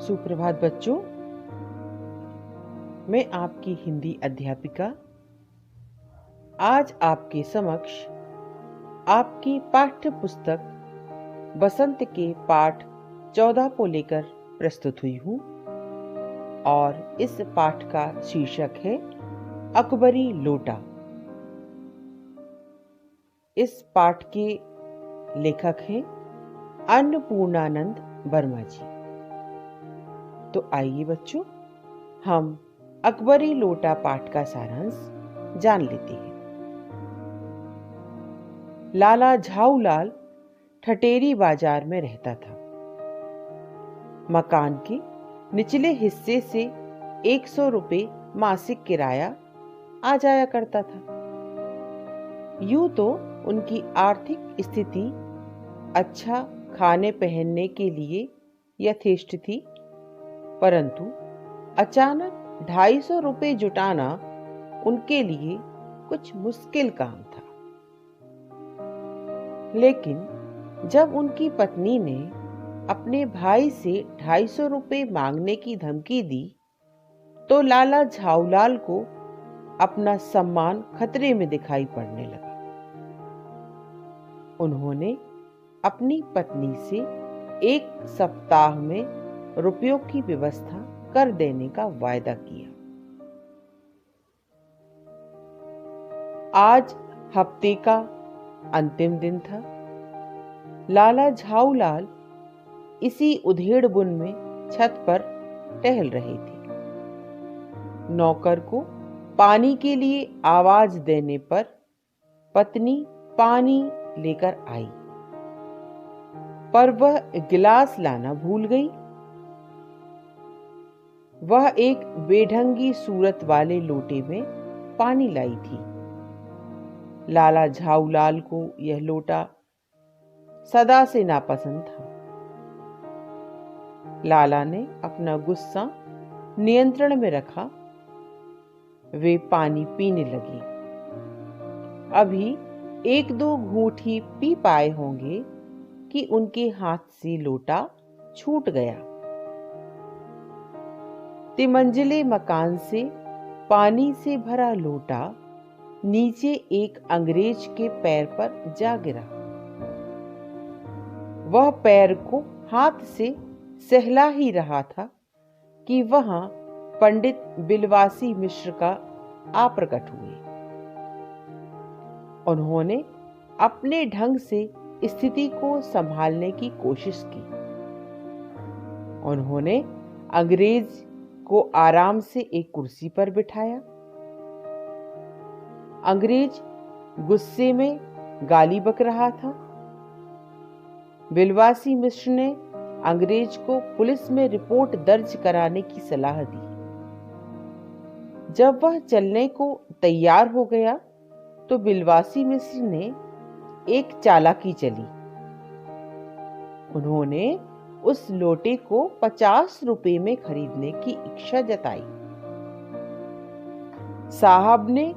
सुप्रभात बच्चों, मैं आपकी हिंदी अध्यापिका आज आपके समक्ष आपकी पाठ्य पुस्तक बसंत के पाठ 14 को लेकर प्रस्तुत हुई हूँ और इस पाठ का शीर्षक है अकबरी लोटा। इस पाठ के लेखक हैं अन्नपूर्णानंद वर्मा जी। तो आइए बच्चों, हम अकबरी लोटा पाठ का सारांश जान लेते हैं। लाला झाऊलाल ठटेरी बाजार में रहता था। मकान के निचले हिस्से से 100 रुपये मासिक किराया आ जाया करता था। यूं तो उनकी आर्थिक स्थिति अच्छा खाने पहनने के लिए यथेष्ट थी, परंतु अचानक 250 रुपये जुटाना उनके लिए कुछ मुश्किल काम था। लेकिन जब उनकी पत्नी ने अपने भाई से 250 रुपये मांगने की धमकी दी, तो लाला झाऊलाल को अपना सम्मान खतरे में दिखाई पड़ने लगा। उन्होंने अपनी पत्नी से 1 सप्ताह में रुपयों की व्यवस्था कर देने का वायदा किया। आज हफ्ते का अंतिम दिन था। लाला झाऊलाल इसी उधेड़-बुन में छत पर टहल रहे थे। नौकर को पानी के लिए आवाज देने पर पत्नी पानी लेकर आई, पर वह गिलास लाना भूल गई। वह एक बेढंगी सूरत वाले लोटे में पानी लाई थी। लाला झाऊलाल को यह लोटा सदा से नापसंद था। लाला ने अपना गुस्सा नियंत्रण में रखा। वे पानी पीने लगे। अभी 1-2 घूंट ही पी पाए होंगे कि उनके हाथ से लोटा छूट गया। तिमंजिले मकान से पानी से भरा लोटा नीचे एक अंग्रेज के पैर पर जा गिरा। वह पैर को हाथ से सहला ही रहा था कि वहां पंडित बिलवासी मिश्र का आ प्रकट हुए। उन्होंने अपने ढंग से स्थिति को संभालने की कोशिश की। उन्होंने अंग्रेज को आराम से एक कुर्सी पर बिठाया। अंग्रेज गुस्से में गाली बक रहा था। बिलवासी मिश्र ने अंग्रेज को पुलिस में रिपोर्ट दर्ज कराने की सलाह दी। जब वह चलने को तैयार हो गया, तो बिलवासी मिश्र ने एक चालाकी चली। उन्होंने उस लोटे को 50 रुपये में खरीदने की इच्छा जताई। साहब ने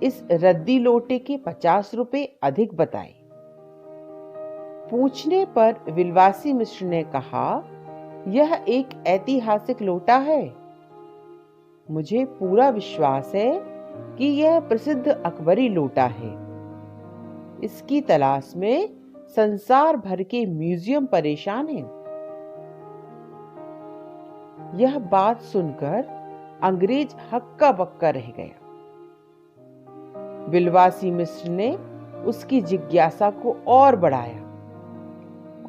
इस रद्दी लोटे के 50 रुपये अधिक बताए। पूछने पर बिलवासी मिश्र ने कहा, यह एक ऐतिहासिक लोटा है। मुझे पूरा विश्वास है कि यह प्रसिद्ध अकबरी लोटा है। इसकी तलाश में संसार भर के म्यूजियम परेशान हैं। यह बात सुनकर अंग्रेज हक्का बक्का रह गया। बिलवासी मिश्र ने उसकी जिज्ञासा को और बढ़ाया।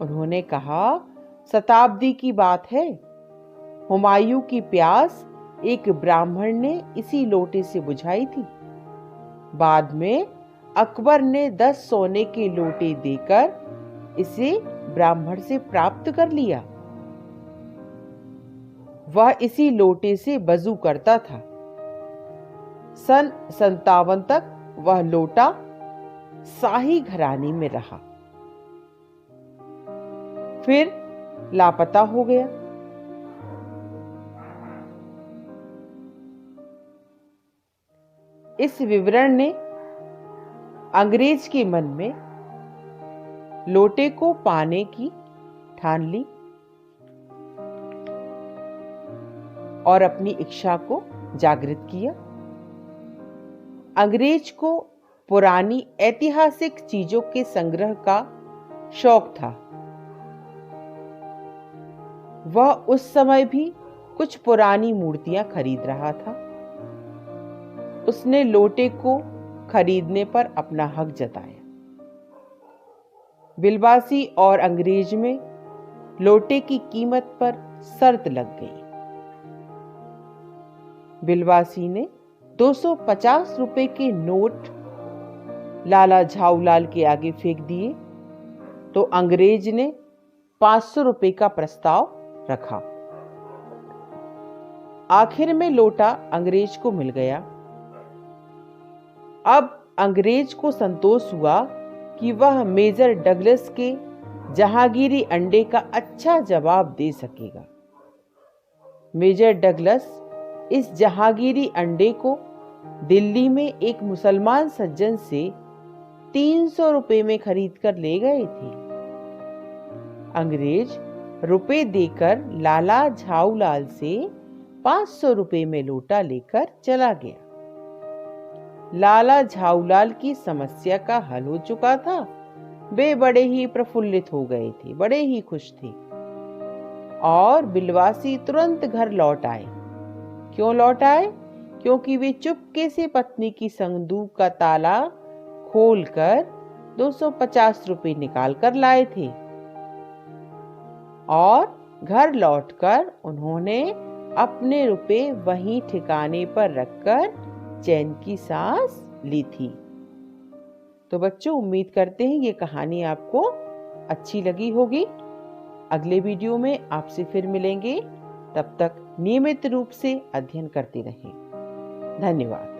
उन्होंने कहा, शताब्दी की बात है। हुमायूं की प्यास एक ब्राह्मण ने इसी लोटे से बुझाई थी। बाद में अकबर ने 10 सोने के लोटे देकर इसे ब्राह्मण से प्राप्त कर लिया। वह इसी लोटे से वजू करता था। सन 57 तक वह लोटा शाही घराने में रहा, फिर लापता हो गया। इस विवरण ने अंग्रेज के मन में लोटे को पाने की ठान ली। और अपनी इच्छा को जागृत किया। अंग्रेज को पुरानी ऐतिहासिक चीजों के संग्रह का शौक था। वह उस समय भी कुछ पुरानी मूर्तियां खरीद रहा था। उसने लोटे को खरीदने पर अपना हक जताया। बिलवासी और अंग्रेज में लोटे की कीमत पर शर्त लग गई। बिलवासी ने 250 रुपए के नोट लाला झाऊलाल के आगे फेंक दिए तो अंग्रेज ने 500 रुपए का प्रस्ताव रखा। आखिर में लोटा अंग्रेज को मिल गया। अब अंग्रेज को संतोष हुआ कि वह मेजर डगलस के जहांगीरी अंडे का अच्छा जवाब दे सकेगा। मेजर डगलस इस जहांगीरी अंडे को दिल्ली में एक मुसलमान सज्जन से 300 रुपए में खरीद कर ले गए थे। अंग्रेज रुपए देकर लाला झाऊलाल से 500 रुपए में लोटा लेकर चला गया। लाला झाऊलाल की समस्या का हल हो चुका था। वे बड़े ही प्रफुल्लित हो गए थे, बड़े ही खुश थे। और बिलवासी तुरंत घर लौट आए। क्यों लौट आए? क्योंकि वे चुपके से पत्नी की संदूक का ताला खोलकर 250 रुपए निकाल कर लाए थे। और घर लौटकर उन्होंने अपने रुपए वहीं ठिकाने पर रखकर चैन की सांस ली थी। तो बच्चों, उम्मीद करते हैं ये कहानी आपको अच्छी लगी होगी। अगले वीडियो में आपसे फिर मिलेंगे। तब तक नियमित रूप से अध्ययन करते रहें। धन्यवाद।